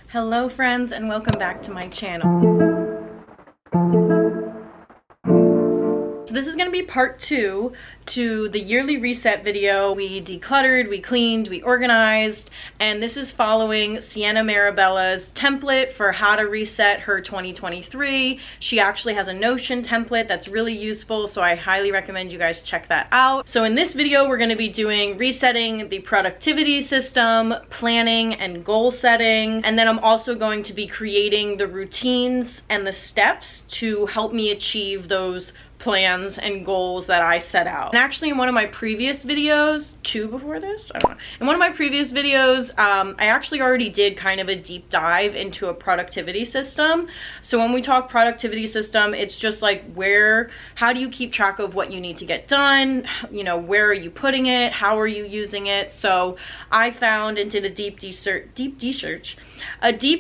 Hello friends, and welcome back to my channel. So this is going to be part 2 to the yearly reset video. We decluttered, we cleaned, we organized, and this is following Siena Mirabella's template for how to reset her 2023. She actually has a Notion template that's really useful, so I highly recommend you guys check that out. So in this video, we're going to be doing resetting the productivity system, planning and goal setting, and then I'm also going to be creating the routines and the steps to help me achieve those plans and goals that I set out. And actually in one of my previous videos, 2 before this, I don't know, in one of my previous videos, I actually already did kind of a deep dive into a productivity system. So when we talk productivity system, it's just like how do you keep track of what you need to get done? You know, where are you putting it? How are you using it? So I found and did a deep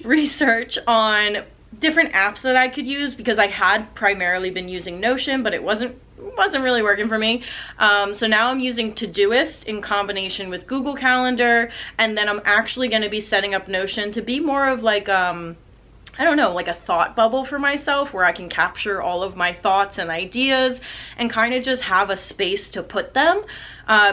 research on different apps that I could use, because I had primarily been using Notion, but it wasn't really working for me. So now I'm using Todoist in combination with Google Calendar, and then I'm actually going to be setting up Notion to be more of like I don't know, like a thought bubble for myself where I can capture all of my thoughts and ideas and kind of just have a space to put them.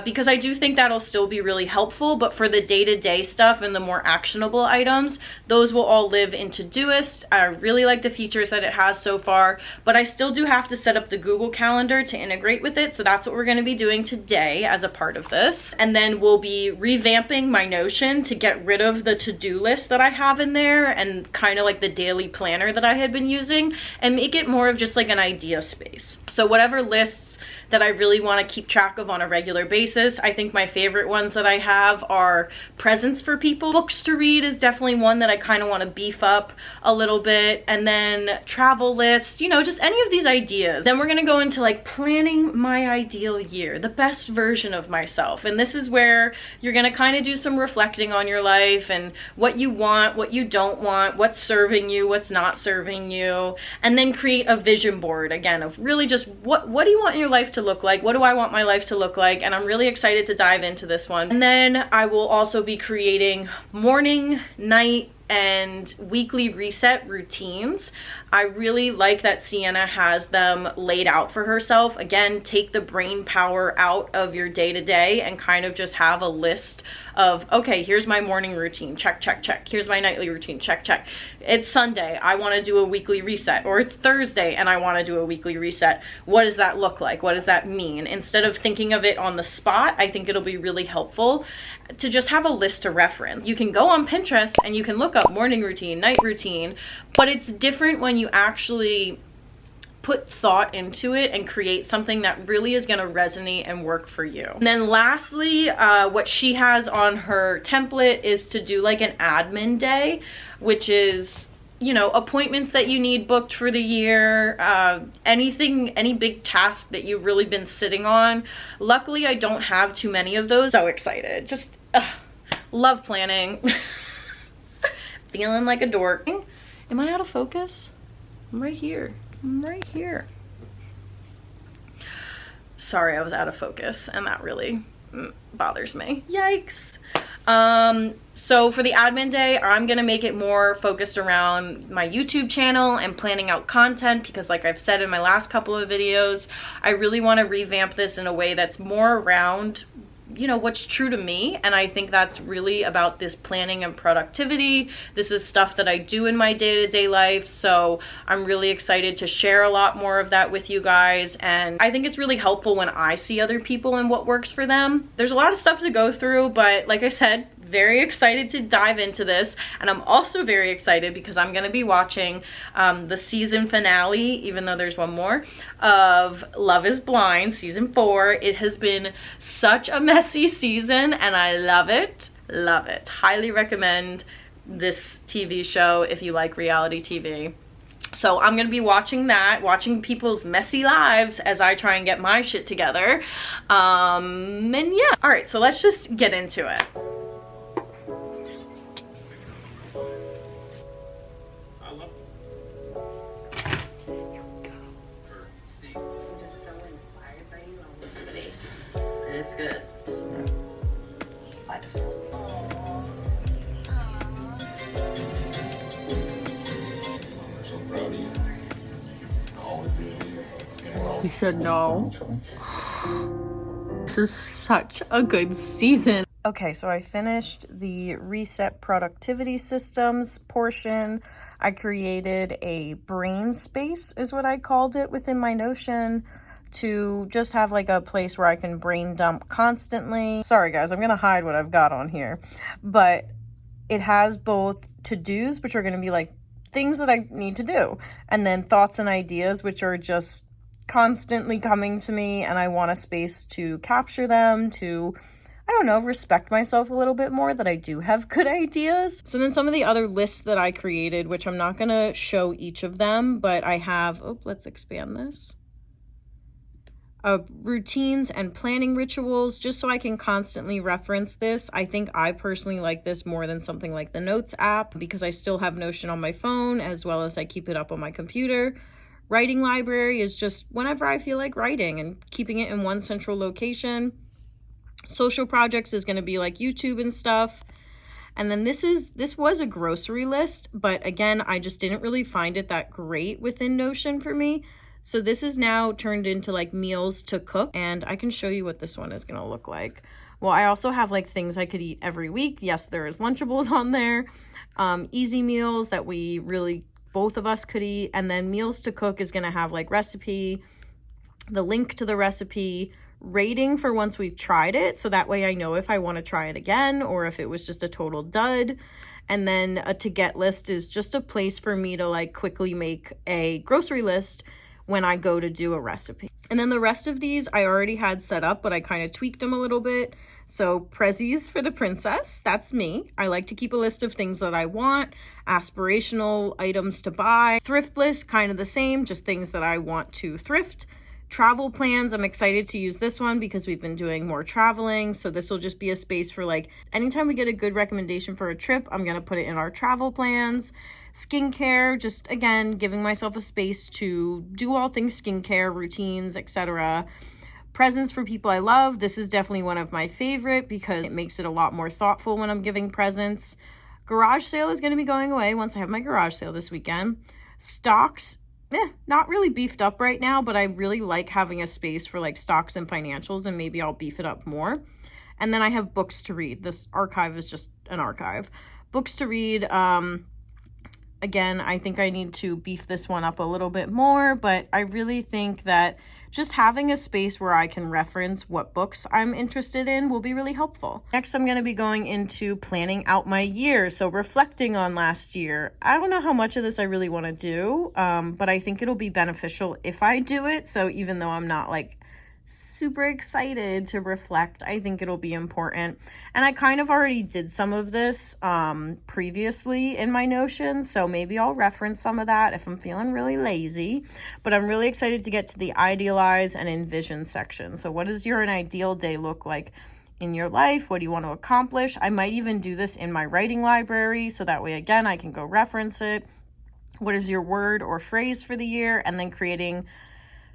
Because I do think that'll still be really helpful, but for the day-to-day stuff and the more actionable items, those will all live in Todoist. I really like the features that it has so far, but I still do have to set up the Google Calendar to integrate with it, so that's what we're going to be doing today as a part of this. And then we'll be revamping my Notion to get rid of the to-do list that I have in there and kind of like the daily planner that I had been using, and make it more of just like an idea space. So whatever lists that I really want to keep track of on a regular basis. I think my favorite ones that I have are presents for people. Books to read is definitely one that I kind of want to beef up a little bit. And then travel list, you know, just any of these ideas. Then we're going to go into like planning my ideal year, the best version of myself. And this is where you're going to kind of do some reflecting on your life and what you want, what you don't want, what's serving you, what's not serving you. And then create a vision board again of really just what do you want your life to look like? What do I want my life to look like? And I'm really excited to dive into this one. And then I will also be creating morning, night, and weekly reset routines. I really like that Siena has them laid out for herself. Again, take the brain power out of your day-to-day and kind of just have a list of, okay, here's my morning routine, check, check, check. Here's my nightly routine, check, check. It's Sunday, I want to do a weekly reset. Or it's Thursday and I want to do a weekly reset. What does that look like? What does that mean? Instead of thinking of it on the spot, I think it'll be really helpful to just have a list to reference. You can go on Pinterest and you can look up morning routine, night routine, but it's different when you actually put thought into it and create something that really is going to resonate and work for you. And then lastly, what she has on her template is to do like an admin day, which is, you know, appointments that you need booked for the year, any big task that you've really been sitting on. Luckily, I don't have too many of those. So excited. Just love planning. Feeling like a dork. Am I out of focus? I'm right here. I'm right here. Sorry, I was out of focus, and that really bothers me. Yikes. So for the admin day, I'm gonna make it more focused around my YouTube channel and planning out content, because like I've said in my last couple of videos, I really want to revamp this in a way that's more around, you know, what's true to me. And I think that's really about this planning and productivity. This is stuff that I do in my day-to-day life, so I'm really excited to share a lot more of that with you guys. And I think it's really helpful when I see other people and what works for them. There's a lot of stuff to go through, but like I said, very excited to dive into this. And I'm also very excited because I'm going to be watching the season finale, even though there's one more, of Love is Blind season 4. It has been such a messy season and I love it. Love it. Highly recommend this TV show if you like reality TV. So I'm going to be watching that, watching people's messy lives as I try and get my shit together. And yeah. All right, so let's just get into it. It's good. Wonderful. You should know. This is such a good season. Okay, so I finished the reset productivity systems portion. I created a brain space is what I called it within my Notion, to just have like a place where I can brain dump constantly. Sorry guys, I'm gonna hide what I've got on here, but it has both to-dos, which are gonna be like things that I need to do, and then thoughts and ideas, which are just constantly coming to me, and I want a space to capture them, to, I don't know, respect myself a little bit more that I do have good ideas. So then some of the other lists that I created, which I'm not gonna show each of them, but I have, oh, let's expand this. Routines and planning rituals, just so I can constantly reference this. I think I personally like this more than something like the Notes app, because I still have Notion on my phone as well as I keep it up on my computer. Writing library is just whenever I feel like writing and keeping it in one central location. Social projects is going to be like YouTube and stuff. And then this was a grocery list, but again, I just didn't really find it that great within Notion for me. So this is now turned into like meals to cook, and I can show you what this one is going to look like. Well, I also have like things I could eat every week. Yes, there is Lunchables on there. Easy meals that we really, both of us could eat. And then meals to cook is going to have like recipe, the link to the recipe, rating for once we've tried it. So that way I know if I want to try it again or if it was just a total dud. And then a to get list is just a place for me to like quickly make a grocery list when I go to do a recipe. And then the rest of these I already had set up, but I kind of tweaked them a little bit. So prezzies for the princess, that's me. I like to keep a list of things that I want, aspirational items to buy. Thrift list, kind of the same, just things that I want to thrift. Travel plans, I'm excited to use this one because we've been doing more traveling. So this will just be a space for like, anytime we get a good recommendation for a trip, I'm going to put it in our travel plans. Skincare, just again, giving myself a space to do all things skincare, routines, etc. Presents for people I love. This is definitely one of my favorite because it makes it a lot more thoughtful when I'm giving presents. Garage sale is going to be going away once I have my garage sale this weekend. Stocks, not really beefed up right now, but I really like having a space for like stocks and financials, and maybe I'll beef it up more. And then I have books to read. This archive is just an archive. Books to read. Again, I think I need to beef this one up a little bit more, but I really think that just having a space where I can reference what books I'm interested in will be really helpful. Next, I'm going to be going into planning out my year. So reflecting on last year. I don't know how much of this I really want to do, but I think it'll be beneficial if I do it. So even though I'm not like super excited to reflect, I think it'll be important. And I kind of already did some of this previously in my Notion, so maybe I'll reference some of that if I'm feeling really lazy. But I'm really excited to get to the idealize and envision section. So what does an ideal day look like in your life? What do you want to accomplish? I might even do this in my writing library, so that way again I can go reference it. What is your word or phrase for the year? And then creating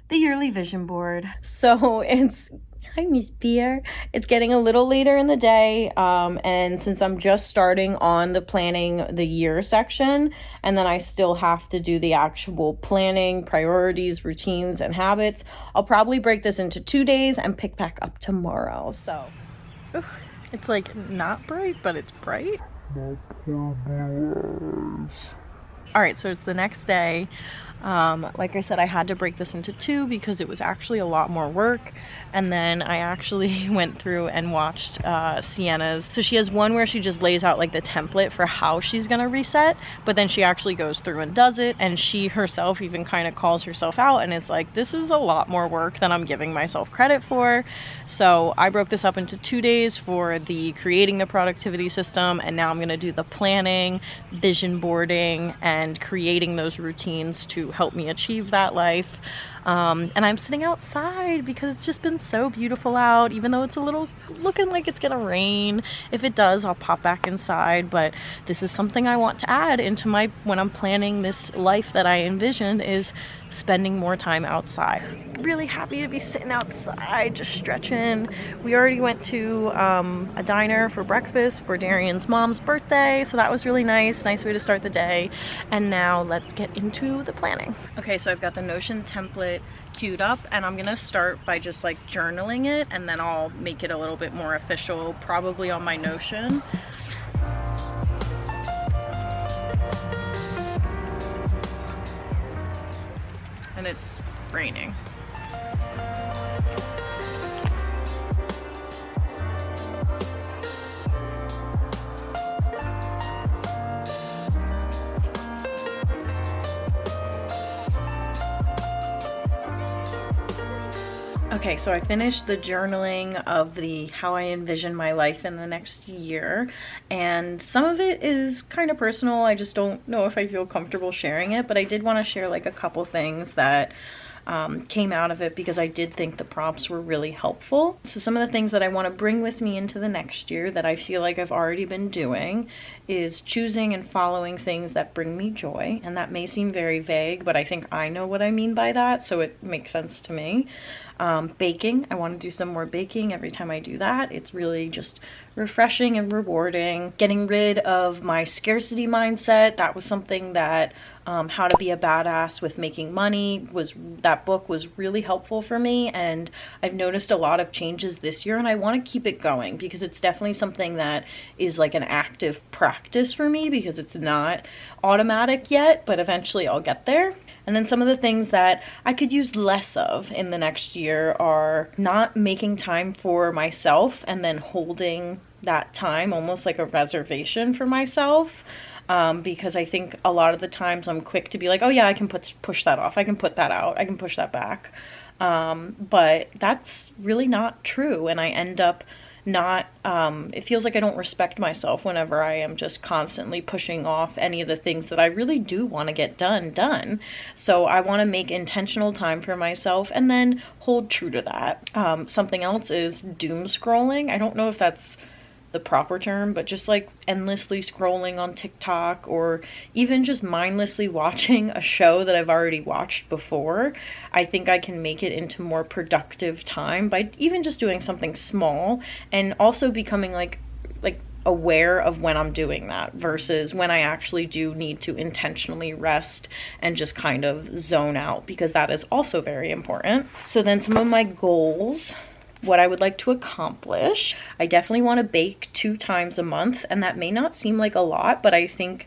the yearly vision board. So hi Miss Beer. It's getting a little later in the day, and since I'm just starting on the planning the year section, and then I still have to do the actual planning, priorities, routines, and habits, I'll probably break this into 2 days and pick back up tomorrow. So it's like not bright, but it's bright. All right, so it's the next day. Like I said, I had to break this into 2 because it was actually a lot more work. And then I actually went through and watched Siena's. So she has one where she just lays out like the template for how she's gonna reset, but then she actually goes through and does it. And she herself even kind of calls herself out, and it's like, this is a lot more work than I'm giving myself credit for. So I broke this up into 2 days for the creating the productivity system, and now I'm gonna do the planning, vision boarding, and creating those routines to help me achieve that life. And I'm sitting outside because it's just been so beautiful out, even though it's a little looking like it's gonna rain. If it does, I'll pop back inside, but this is something I want to add into my, when I'm planning this life that I envision, is spending more time outside. Really happy to be sitting outside, just stretching. We already went to a diner for breakfast for Darian's mom's birthday, so that was really nice way to start the day. And now let's get into the planning. Okay, so I've got the Notion template it queued up, and I'm gonna start by just like journaling it, and then I'll make it a little bit more official, probably on my Notion. And it's raining. Okay, so I finished the journaling of the how I envision my life in the next year, and some of it is kind of personal. I just don't know if I feel comfortable sharing it, but I did want to share like a couple things that came out of it because I did think the prompts were really helpful. So some of the things that I want to bring with me into the next year that I feel like I've already been doing is choosing and following things that bring me joy. And that may seem very vague, but I think I know what I mean by that, so it makes sense to me. Baking, I want to do some more baking. Every time I do that, it's really just refreshing and rewarding. Getting rid of my scarcity mindset. That was something that How to Be a Badass with Making Money that book was really helpful for me, and I've noticed a lot of changes this year, and I want to keep it going because it's definitely something that is like an active practice for me because it's not automatic yet, but eventually I'll get there. And then some of the things that I could use less of in the next year are not making time for myself and then holding that time almost like a reservation for myself. Because I think a lot of the times I'm quick to be like, oh yeah, I can push that off. I can put that out. I can push that back. But that's really not true. And I end up not, it feels like I don't respect myself whenever I am just constantly pushing off any of the things that I really do want to get done. So I want to make intentional time for myself and then hold true to that. Something else is doom scrolling. I don't know if that's the proper term, but just like endlessly scrolling on TikTok or even just mindlessly watching a show that I've already watched before. I think I can make it into more productive time by even just doing something small and also becoming like aware of when I'm doing that versus when I actually do need to intentionally rest and just kind of zone out, because that is also very important. So then some of my goals, what I would like to accomplish. I definitely want to bake 2 times a month, and that may not seem like a lot, but I think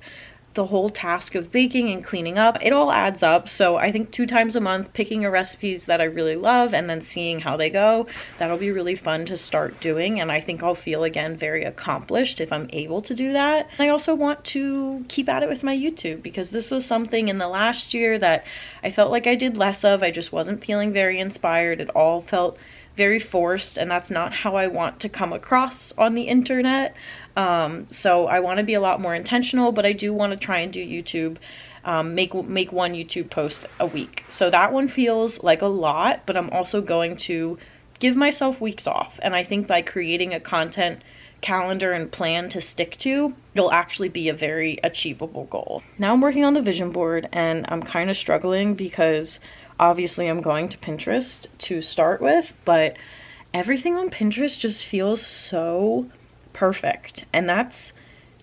the whole task of baking and cleaning up, it all adds up. So I think 2 times a month, picking a recipes that I really love and then seeing how they go, that'll be really fun to start doing, and I think I'll feel again very accomplished if I'm able to do that. I also want to keep at it with my YouTube because this was something in the last year that I felt like I did less of. I just wasn't feeling very inspired. It all felt very forced, and that's not how I want to come across on the internet. So I want to be a lot more intentional, but I do want to try and do YouTube, make one YouTube post a week. So that one feels like a lot, but I'm also going to give myself weeks off. And I think by creating a content calendar and plan to stick to, it'll actually be a very achievable goal. Now I'm working on the vision board, and I'm kind of struggling because obviously I'm going to Pinterest to start with, but everything on Pinterest just feels so perfect. And that's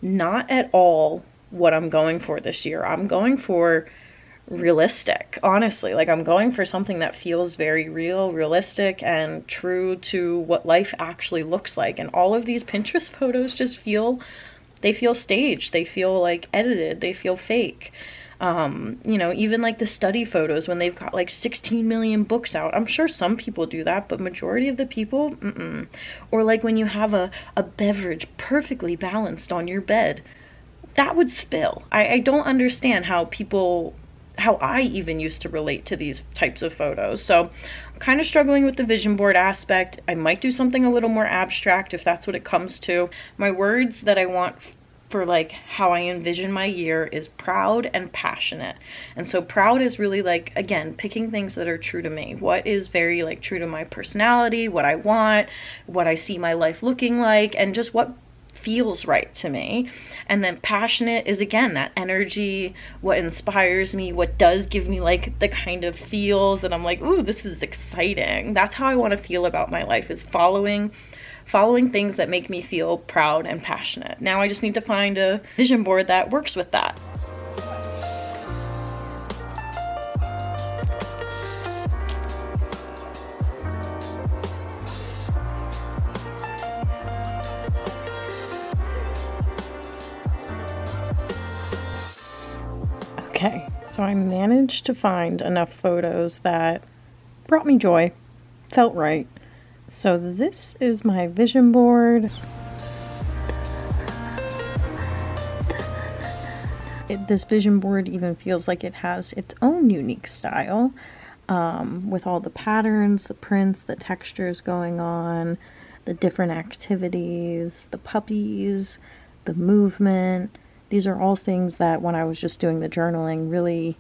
not at all what I'm going for this year. I'm going for realistic, honestly. Like, I'm going for something that feels very realistic and true to what life actually looks like. And all of these Pinterest photos just feel staged. They feel like edited. They feel fake. You know, even like the study photos when they've got like 16 million books out. I'm sure some people do that, but majority of the people, Or like when you have a beverage perfectly balanced on your bed, that would spill. I don't understand how I even used to relate to these types of photos. So I'm kind of struggling with the vision board aspect. I might do something a little more abstract if that's what it comes to. My words that I want for like how I envision my year is proud and passionate. And so proud is really like, again, picking things that are true to me. What is very like true to my personality, what I want, what I see my life looking like, and just what feels right to me. And then passionate is again that energy, what inspires me, what does give me like the kind of feels that I'm like, ooh, this is exciting. That's how I want to feel about my life, is following things that make me feel proud and passionate. Now I just need to find a vision board that works with that. Okay, so I managed to find enough photos that brought me joy, felt right. So this is my vision board. This vision board even feels like it has its own unique style, with all the patterns, the prints, the textures going on, the different activities, the puppies, the movement. These are all things that when I was just doing the journaling really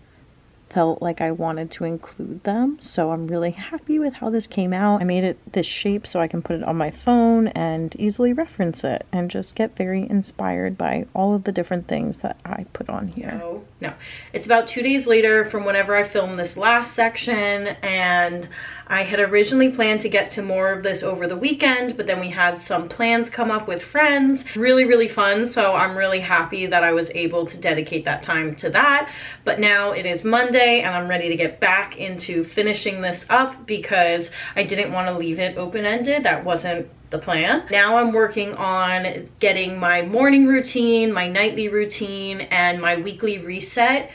felt like I wanted to include them. So I'm really happy with how this came out. I made it this shape so I can put it on my phone and easily reference it and just get very inspired by all of the different things that I put on here. No, it's about 2 days later from whenever I filmed this last section, and I had originally planned to get to more of this over the weekend, but then we had some plans come up with friends. Really fun, so I'm really happy that I was able to dedicate that time to that. But now it is Monday and I'm ready to get back into finishing this up because I didn't want to leave it open-ended. That wasn't the plan. Now I'm working on getting my morning routine, my nightly routine, and my weekly reset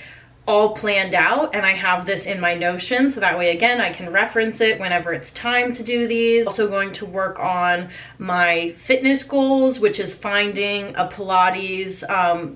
all planned out, and I have this in my Notion so that way again I can reference it whenever it's time to do these. Also going to work on my fitness goals, which is finding a Pilates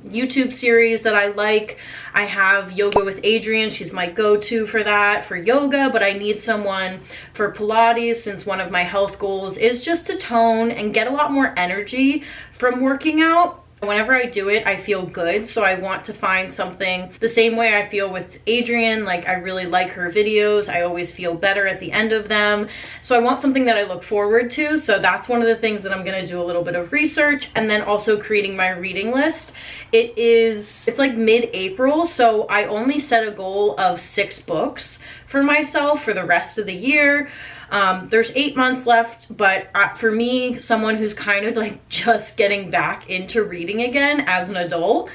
YouTube series that I like. I have Yoga with Adriene. She's my go-to for that, for yoga, but I need someone for Pilates since one of my health goals is just to tone and get a lot more energy from working out. Whenever I do it, I feel good, so I want to find something the same way I feel with Adriene. Like, I really like her videos. I always feel better at the end of them. So I want something that I look forward to. So that's one of the things that I'm gonna do a little bit of research, and then also creating my reading list. It's like mid-April, so I only set a goal of 6 books for myself for the rest of the year. There's 8 months left, but for me, someone who's kind of like just getting back into reading again as an adult,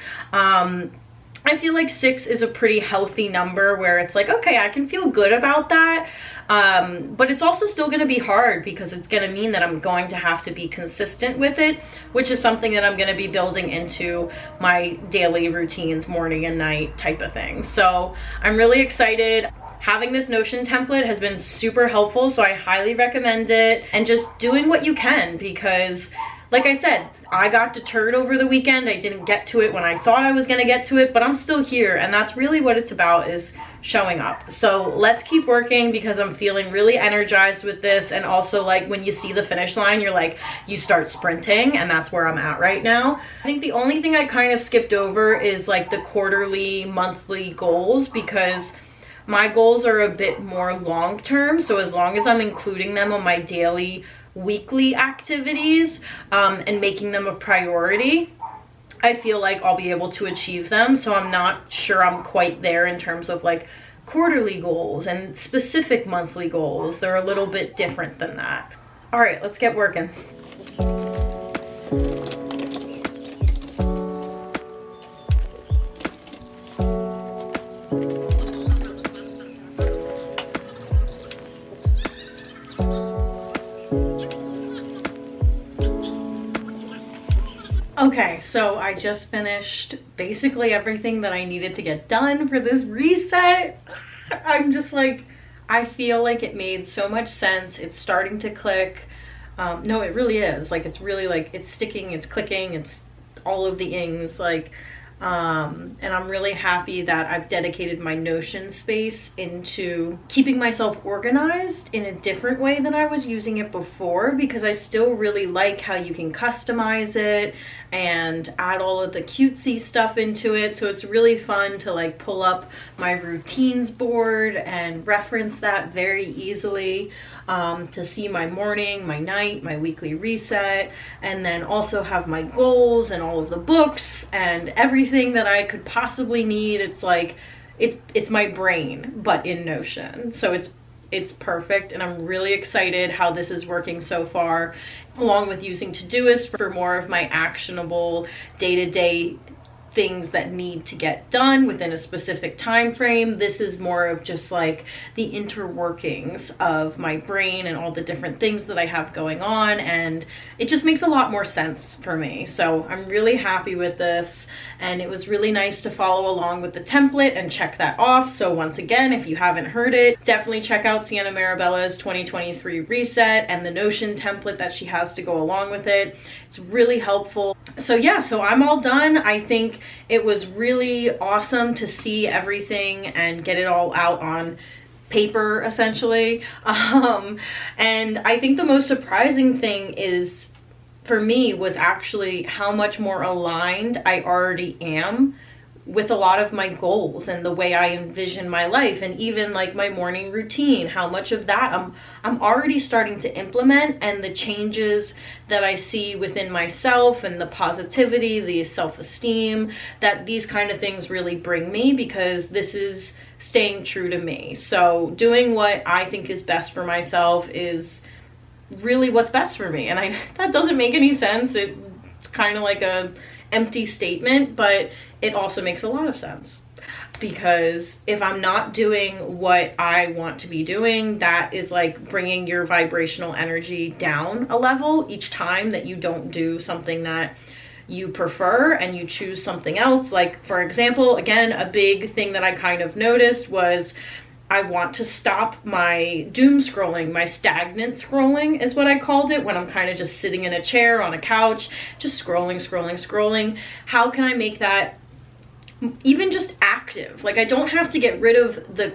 I feel like 6 is a pretty healthy number where it's like, okay, I can feel good about that. But it's also still going to be hard because it's going to mean that I'm going to have to be consistent with it, which is something that I'm going to be building into my daily routines, morning and night type of thing. So I'm really excited. Having this Notion template has been super helpful, so I highly recommend it. And just doing what you can because, like I said, I got deterred over the weekend. I didn't get to it when I thought I was gonna get to it, but I'm still here, and that's really what it's about, is showing up. So let's keep working because I'm feeling really energized with this, and also like when you see the finish line, you're like, you start sprinting, and that's where I'm at right now. I think the only thing I kind of skipped over is like the quarterly, monthly goals, because my goals are a bit more long-term, so as long as I'm including them on my daily, weekly activities and making them a priority, I feel like I'll be able to achieve them. So I'm not sure I'm quite there in terms of like quarterly goals and specific monthly goals. They're a little bit different than that. All right, let's get working. Okay, so I just finished basically everything that I needed to get done for this reset. I'm just like, I feel like it made so much sense. It's starting to click. No, it really is. Like, it's really like, it's sticking, it's clicking, it's all of the ings, like, and I'm really happy that I've dedicated my Notion space into keeping myself organized in a different way than I was using it before, because I still really like how you can customize it and add all of the cutesy stuff into it. So it's really fun to like pull up my routines board and reference that very easily, to see my morning, my night, my weekly reset, and then also have my goals and all of the books and everything that I could possibly need. It's like, it's my brain, but in Notion. So it's perfect, and I'm really excited how this is working so far, along with using Todoist for more of my actionable day-to-day things that need to get done within a specific time frame. This is more of just like the interworkings of my brain and all the different things that I have going on, and it just makes a lot more sense for me. So I'm really happy with this, and it was really nice to follow along with the template and check that off. So once again, if you haven't heard it, definitely check out Siena Mirabella's 2023 reset and the Notion template that she has to go along with it. It's really helpful. So yeah, so I'm all done. I think it was really awesome to see everything and get it all out on paper, essentially. And I think the most surprising thing is, for me, was actually how much more aligned I already am with a lot of my goals and the way I envision my life, and even like my morning routine, how much of that I'm already starting to implement, and the changes that I see within myself and the positivity, the self-esteem that these kind of things really bring me, because this is staying true to me. So doing what I think is best for myself is really what's best for me. And that doesn't make any sense. It's kind of like a empty statement, but it also makes a lot of sense, because if I'm not doing what I want to be doing, that is like bringing your vibrational energy down a level each time that you don't do something that you prefer and you choose something else. Like, for example, again, a big thing that I kind of noticed was I want to stop my doom scrolling, my stagnant scrolling is what I called it, when I'm kind of just sitting in a chair on a couch, just scrolling. How can I make that even just active? Like, I don't have to get rid of the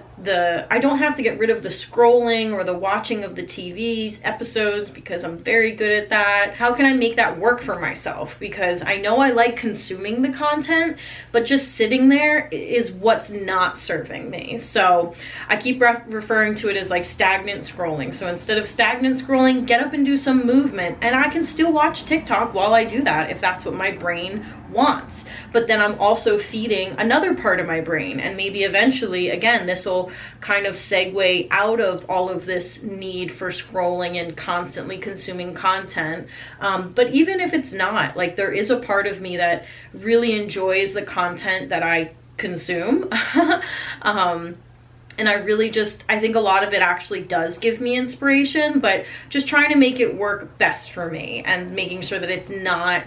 scrolling or the watching of the TV episodes, because I'm very good at that. How can I make that work for myself? Because I know I like consuming the content, but just sitting there is what's not serving me. So I keep referring to it as like stagnant scrolling. So instead of stagnant scrolling, get up and do some movement, and I can still watch TikTok while I do that if that's what my brain wants. But then I'm also feeding another part of my brain, and maybe eventually, again, this will kind of segue out of all of this need for scrolling and constantly consuming content. But even if it's not, like, there is a part of me that really enjoys the content that I consume. And I really I think a lot of it actually does give me inspiration, but just trying to make it work best for me, and making sure that it's not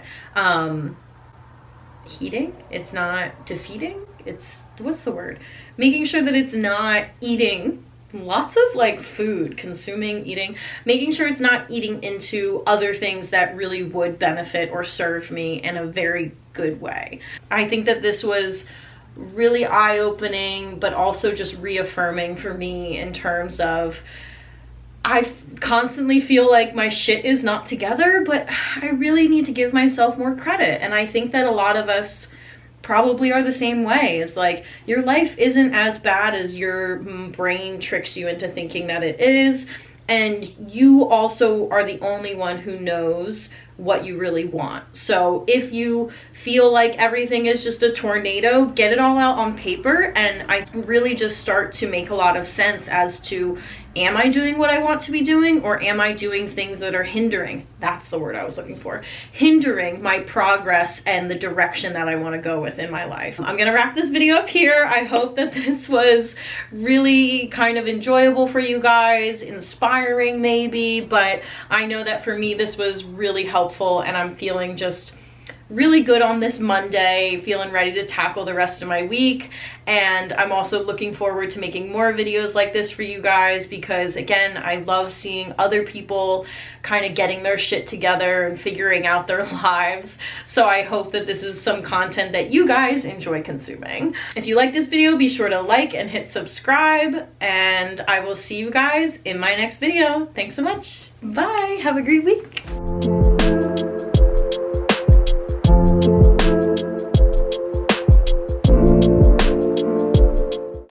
heating, it's not defeating, it's, what's the word? Making sure that it's not eating lots of like food, eating, making sure it's not eating into other things that really would benefit or serve me in a very good way. I think that this was really eye-opening, but also just reaffirming for me in terms of, I constantly feel like my shit is not together, but I really need to give myself more credit. And I think that a lot of us probably are the same way. It's like, your life isn't as bad as your brain tricks you into thinking that it is. And you also are the only one who knows what you really want. So if you feel like everything is just a tornado, get it all out on paper, and I really just start to make a lot of sense as to, am I doing what I want to be doing, or am I doing things that are hindering, that's the word I was looking for, hindering my progress and the direction that I want to go with in my life. I'm gonna wrap this video up here. I hope that this was really kind of enjoyable for you guys, inspiring maybe, but I know that for me this was really helpful, and I'm feeling just really good on this Monday, feeling ready to tackle the rest of my week. And I'm also looking forward to making more videos like this for you guys, because again, I love seeing other people kind of getting their shit together and figuring out their lives. So I hope that this is some content that you guys enjoy consuming. If you like this video, be sure to like and hit subscribe, and I will see you guys in my next video. Thanks so much. Bye. Have a great week.